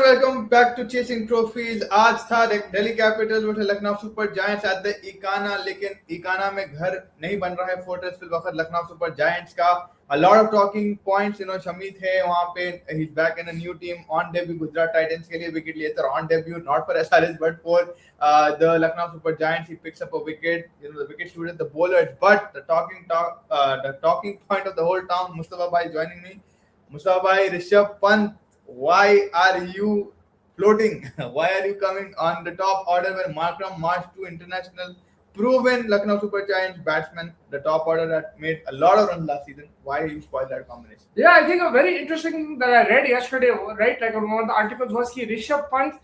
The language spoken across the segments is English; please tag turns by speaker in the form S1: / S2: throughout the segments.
S1: Welcome back to Chasing Trophies. आज था Delhi Capitals versus Lucknow super giants at the Ekana, लेकिन इकाना में घर नहीं बन रहा है फोर्ट्रेस फिल वक्त लखनऊ सुपर जायंट्स का. A lot of talking points, Shami थे वहां पे. He's back in a new team on debut. Gujarat Titans के लिए विकेट लिए थे on debut, not for SRS but for the Lucknow Super Giants. He picks up a wicket. The wicket shooted the bowlers, but the talking point of the whole town. Mustafa Bhai joining me. Mustafa Bhai, Rishabh Pant. Why are you floating? Why are you coming on the top order when Markram marched to international proven Lucknow Super Giants batsman, the top order that made a lot of runs last season? Why you spoil that combination?
S2: Yeah, I think a very interesting thing that I read yesterday, right? Like one of the articles was that Rishabh Pant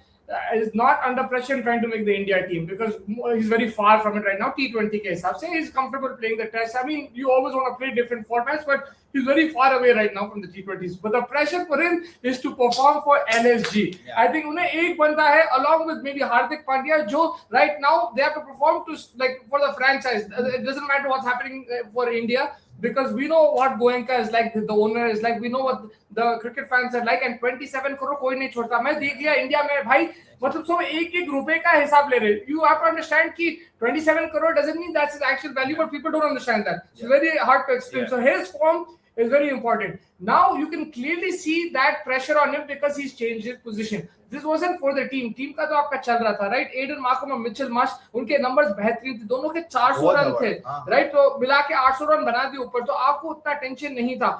S2: is not under pressure in trying to make the India team because he's very far from it right now. T20 के हिसाब से he's comfortable playing the test. I mean, you always want to play different formats, but he's very far away right now from the T20s. But the pressure for him is to perform for LSG. Yeah. I think उन्हें एक बंदा है along with maybe Hardik Pandya जो right now they have to perform to like for the franchise. It doesn't matter what's happening for India. Because we know what Goenka is like, the owner is like, we know what the cricket fans are like, and 27 crore कोई नहीं छोड़ता. मैं देख लिया India में भाई, मतलब सब एक रुपए का हिसाब ले रहे. You have to understand कि 27 crore doesn't mean that's his actual value, but people don't understand that. It's very hard to explain. So his form is very important. Now you can clearly see that pressure on him because he's changed his position. This wasn't for the team. Team का तो आपका चल रहा था, right? Aiden Markram और Mitchell Marsh, उनके numbers बेहतरीन थे. दोनों के 400 रन थे, right? तो मिला के 800 रन बना दिए ऊपर. तो आपको उतना टेंशन नहीं था.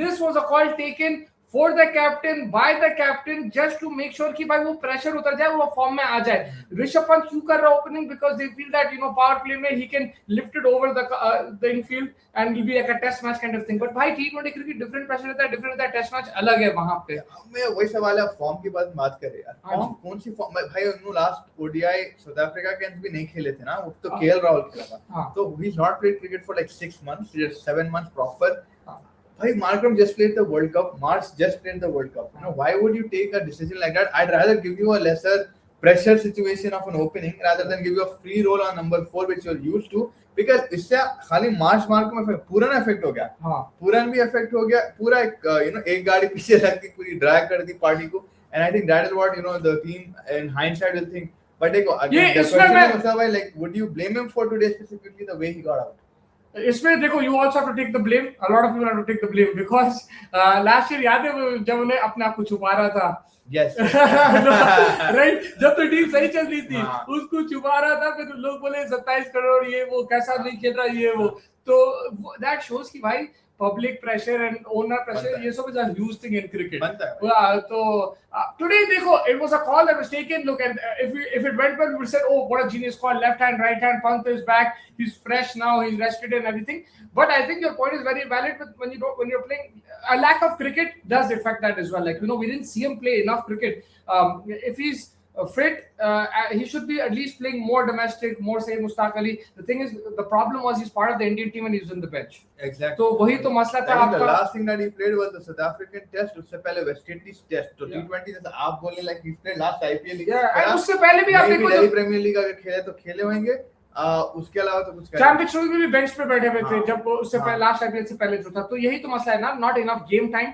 S2: This was a call taken for the captain, by the captain, just to make sure कि भाई वो pressure उतर जाए, वो form में आ जाए. ऋषभ पंत क्यों कर रहा है opening? Because they feel that power play में he can lift it over the infield and it'll be like a test match kind of thing. But भाई T20 cricket different pressure रहता है, different रहता है, test match अलग है वहाँ पे.
S1: मैं वही सवाल है, फॉर्म की बात करें यार. कौन सी फॉर्म भाई? उन्होंने लास्ट ODI साउथ अफ्रीका के भी नहीं खेले थे ना, वो तो KL राहुल खेला था. तो he's not played cricket for like 6 months, just 7 months proper. Bhai, Markram just played the World Cup. Marsh just played the World Cup. Why would you take a decision like that? I'd rather give you a lesser pressure situation of an opening rather than give you a free roll on number 4 which you're used to. Because इससे खाली Marsh Markram effect, पूरा ना effect हो गया. पूरा भी effect हो गया. पूरा एक गाड़ी पीछे रख के पूरी drag कर दी पार्टी को. And I think that is what the team in hindsight will think. But again, the question is, like, would you blame him for today specifically the way he got out?
S2: इसमें देखो, you also have to take the blame. A lot of people have to take the blame because last year याद है जब उन्हें अपने आप को छुपा रहा था.
S1: Yes.
S2: Right? जब तो टीम सही चल रही थी, उसको छुपा रहा था, फिर लोग बोले 27 करोड़ ये वो कैसा नहीं खेल रहा ये वो. तो that shows कि भाई public pressure and owner pressure, ये सब is a huge thing in cricket. So today देखो, it was a call that was taken. Look, and if it went well, we would say, oh, what a genius call. Left hand, right hand, Pant is back. He's fresh now. He's rested and everything. But I think your point is very valid. But when you're playing, a lack of cricket does affect that as well. Like we didn't see him play enough cricket. If he's fit, he should be at least playing more domestic, more say Mustaq Ali. The thing is, the problem was he's part of the Indian team and he's on the bench.
S1: Exactly.
S2: So वही तो मसला था आपका.
S1: The last thing that he played was the South African Test. उससे पहले West Indies Test. तो T20 जैसे आप बोले like he played last IPL.
S2: Yeah, and उससे पहले भी आप देखो
S1: दिल्ली प्रीमियर लीग अगर खेले तो खेले होंगे. उसके अलावा तो कुछ
S2: चैंपियंस ट्रॉफी में भी बेंच पे बैठे हुए थे जब उससे पहले लास्ट आईपीएल से पहले जो था. तो यही तो मसला है ना. Not enough game time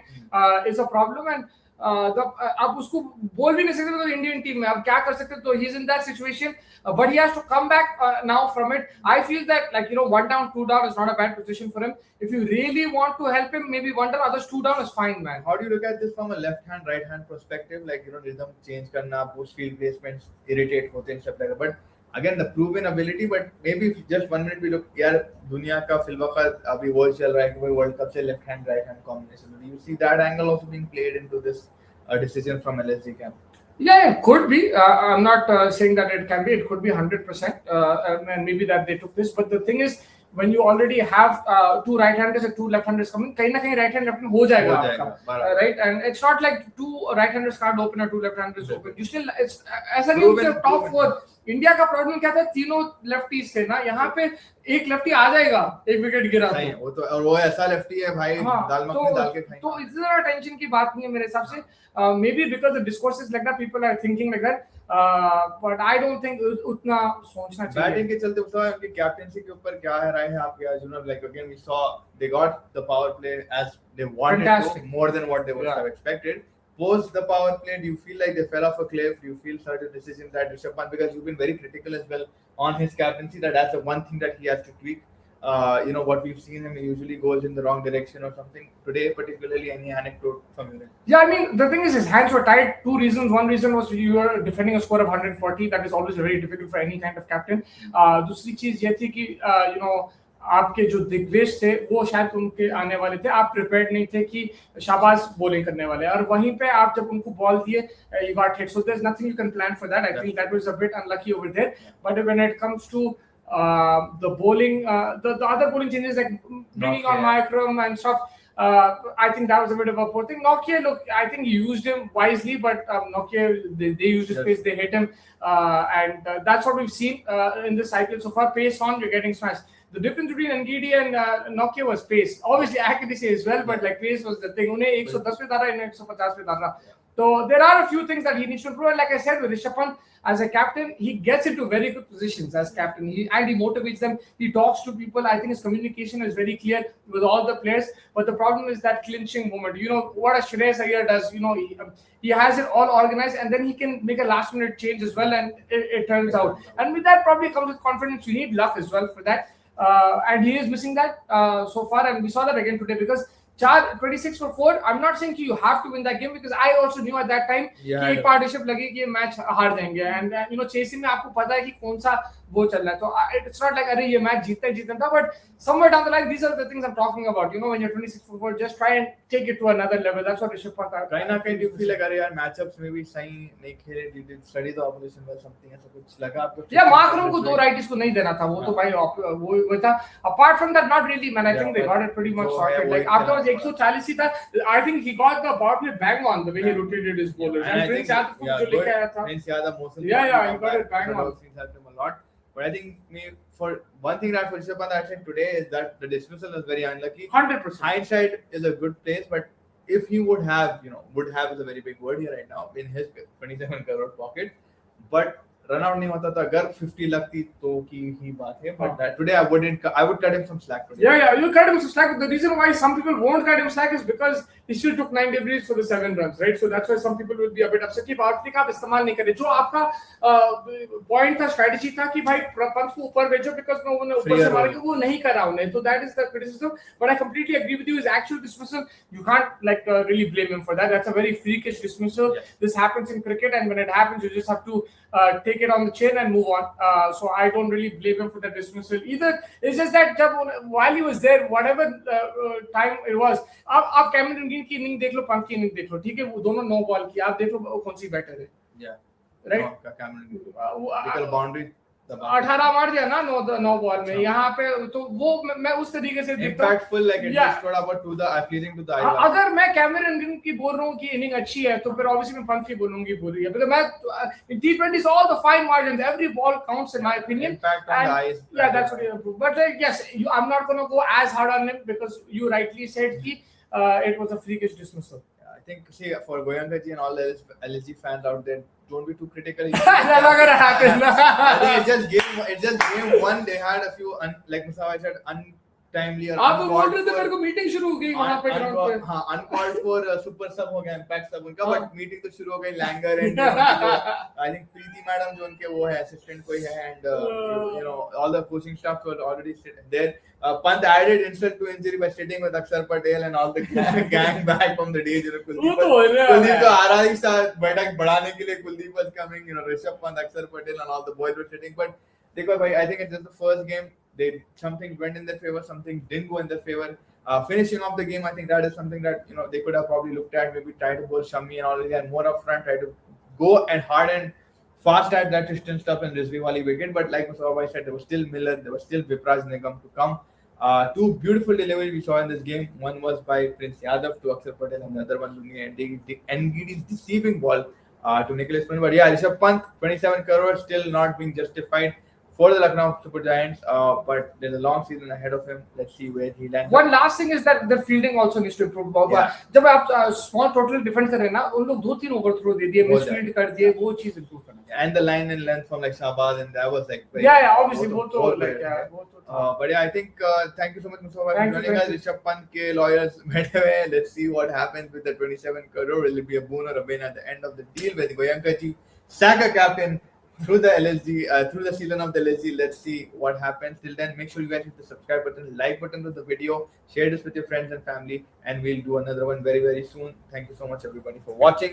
S2: is a problem. And आप उसको बोल भी नहीं सकते तो इंडियन टीम में अब क्या कर सकते. तो he is in that situation, but he has to come back now from it. I feel that like 1 down 2 down is not a bad position for him. If you really want to help him, maybe 1 down, others 2 down is fine, man.
S1: How do you look at this from a left hand right hand perspective? Like rhythm change करना, post field placements irritate होते हैं सब लगा. But again the proven ability. But maybe just 1 minute we look यार दुनिया का फिलवक्त अभी world चल रहा है कि वर्ल्ड कप से left hand right hand combination. Do you see that angle also being played into this decision from LSG camp?
S2: Yeah, it could be. I'm not saying that it can be. It could be 100%. And maybe that they took this. But the thing is, when you already have 2 right-handers and 2 left-handers coming, कहीं ना कहीं right-hand left-hand हो जाएगा आपका, right? And it's not like 2 right-handers can't open or 2 left-handers open. You still, it's ऐसा नहीं कि top 4. India का प्रॉब्लम क्या था? तीनों लेफ्टीज थे ना. यहाँ पे एक लेफ्टी आ जाएगा, एक विकेट गिरा
S1: तो वो तो और वो ऐसा लेफ्टी है भाई, दाल मखनी डाल के खाएंगे.
S2: तो इतना टेंशन की बात नहीं है मेरे हिसाब से. Maybe because the discourse is like that, people are thinking like that. But I don't think उतना सोचना चाहिए.
S1: बैटिंग के चलते उनकी कैप्टेंसी के ऊपर क्या है राय है आपके? Arjun, like again we saw they got the power play as they wanted to, more than what they would have expected. post the power play, do you feel like they fell off a cliff? Do you feel certain decisions that Rishabh Pant, because you've been very critical as well on his captaincy, that's the one thing that he has to tweak. What we've seen him, he usually goes in the wrong direction or something. Today, particularly, any anecdote from you?
S2: Yeah, I mean, the thing is, his hands were tied. Two reasons. One reason was you were defending a score of 140. That is always very difficult for any kind of captain. दूसरी चीज ये थी कि आपके जो दिग्गज थे वो शायद उनके आने वाले थे, आप प्रिपेयर्ड नहीं थे कि शाबाश बॉलिंग करने वाले, और वहीं पे आप जब उनको बॉल दिए you got hit. So there's nothing you can plan for that. I think that was a bit unlucky over there. But when it comes to the bowling, the other bowling changes like bringing on Markram and stuff, I think that was a bit of a poor thing. Nokia, look, I think he used him wisely, but Nokia, they used his pace, they hit him, and that's what we've seen in this IPL so far. Pace on, you're getting smashed. The difference between Ngidi and Nokia was pace. Obviously, accuracy as well, but like pace was the thing. उन्हें 110 पे डाला, इन्हें 150 पे डाला. So there are a few things that he needs to improve. And like I said, with Rishabh Pant as a captain, he gets into very good positions as captain. He motivates them. He talks to people. I think his communication is very clear with all the players. But the problem is that clinching moment. What a Shreyas Iyer does. He has it all organized, and then he can make a last-minute change as well, and it turns out. And with that, probably comes with confidence. You need luck as well for that. And he is missing that so far, and we saw that again today because 26 for 4. I'm not saying you have to win that game because I also knew at that time कि एक partnership लगी कि ये match हार जाएंगे, and chasing में आपको पता है कि कौन सा वो चल रहा है, तो it's not like अरे ये मैच जीतना था, but somewhere down the line these are the things I'm talking about. When you're 26 for 4, just try and take it to another level. That's what Rishabh Pant.
S1: Right now, can you feel like अरे यार matchups में भी सही नहीं खेले, did study the opposition well, something ऐसा कुछ लगा आपको?
S2: Yeah, मार्करम को 2 righties को नहीं देना था, वो तो भाई वो था. Apart from that, not really, man. I think they got it pretty much sorted. Like after 140 ही था, I think he got the power play bang on the way he rotated his bowlers. And Prince Yadav को जो लेके आया था.
S1: Prince Yadav mostly.
S2: Yeah, he got it bang on.
S1: Helped him a lot. But I think for one thing that for Rishabh Pant I said today is that the dismissal was very unlucky.
S2: 100%.
S1: Hindsight is a good place, but if he would have is a very big word here right now in his 27 crore pocket, but run out नहीं होता था, अगर 50 लगती तो की बात है, but that today I would cut him some slack today.
S2: Yeah, you cut him some slack. The reason why some people won't cut him slack is because he still took 9 debris for the 7 runs, right? So that's why some people will be a bit upset कि power play का आप इस्तेमाल नहीं करे. जो आपका point था, strategy था कि भाई पंत को ऊपर भेजो because उन्होंने ऊपर से मारा, वो नहीं करा उन्हें. So that is the criticism. But I completely agree with you. His actual dismissal, you can't really blame him for that. That's a very freakish dismissal. Yes. This happens in cricket, and when it happens, you just have to take it on the chin and move on. So I don't really blame him for the dismissal either. It's just that while he was there, whatever time it was, आप Cameron green की inning देख लो, पंत की inning देख लो, ठीक है, वो दोनों 9 ball की, आप देख लो कौन सी बेटर है. राइट,
S1: कैमरन बाउंड्री
S2: 18 मार दिया ना 9 बॉल में. यहाँ पे तो वो मैं उस तरीके से देखता हूँ
S1: impactful, like it just got about to the pleasing to the eye.
S2: अगर मैं कैमरन ग्रीन की बोल रहा हूँ कि इनिंग अच्छी है, तो फिर obviously मैं पंत की बोलूंगी बुरी है, because मैं in T20s all the fine margins, every ball counts in my opinion.
S1: Impact on the eyes.
S2: Yeah, that's what you improve. But yes, I'm not going to go as hard on him because you rightly said कि it was a freakish dismissal.
S1: I think for Goyanka ji and all the LSG fans out there, don't be too critical.
S2: That's not gonna happen.
S1: I think it's just game 1. They had a few like Musawa said untimely or
S2: आप बोल रहे थे मेरे को meeting शुरू हो गई वहां पे ग्राउंड पे.
S1: हाँ, uncalled for super sub हो गया, impact sub उनका, but मीटिंग तो शुरू हो गई. Langer and I think Preeti madam जो उनके वो है assistant कोई है, and all the coaching staff were already there. Pant added insult to injury by sitting with Akshar Patel and all the gang back from the days. Kuldeep तो आ रहा ही था बैठक बढ़ाने के लिए. Kuldeep was coming, Rishabh Pant, Akshar Patel and all the boys were sitting. But देखो भाई, I think it's just the first game. Something went in their favor, something didn't go in their favor. Finishing off the game, I think that is something that they could have probably looked at. Maybe try to bowl Shami and all of that more up front. Try to go and hard and fast at that distance stuff in Rizvi Wali wicket. But like Musawa said, there was still Miller, there was still Vipraj Nigam to come. 2 beautiful deliveries we saw in this game. One was by Prince Yadav to Akshar Patel, and the other one Ngidi's deceiving ball to Nicholas Pune. But yeah, Rishabh Pant, 27 crore, still not being justified for the Lucknow Super Giants. But there's a long season ahead of him. Let's see where he lands.
S2: One last thing is that the fielding also needs to improve.
S1: Yeah.
S2: जब आप small total defense कर रहे हैं ना, उन लोग 2-3 overthrow दे दिए,
S1: हो
S2: misfield कर दिए, वो चीज improve करना.
S1: And the line and length from like Shahbaz, and that was like very,
S2: Yeah, obviously,
S1: वो
S2: वो
S1: तो
S2: तो
S1: बहुत
S2: like
S1: bad
S2: yeah,
S1: है.
S2: वो तो था.
S1: But yeah, I think thank you so much, Mustafa, for
S2: Thank you,
S1: joining us.
S2: thank you.
S1: Rishabh Pant के lawyers बैठे हुए हैं. Let's see what happens with the 27 crore. Will it be a boon or a bane at the end of the deal? With Goyanka ji, sack a captain through the LSG, through the season of the LSG. Let's see what happens. Till then, make sure you guys hit the subscribe button, like button to the video, share this with your friends and family, and we'll do another one very, very soon. Thank you so much, everybody, for watching.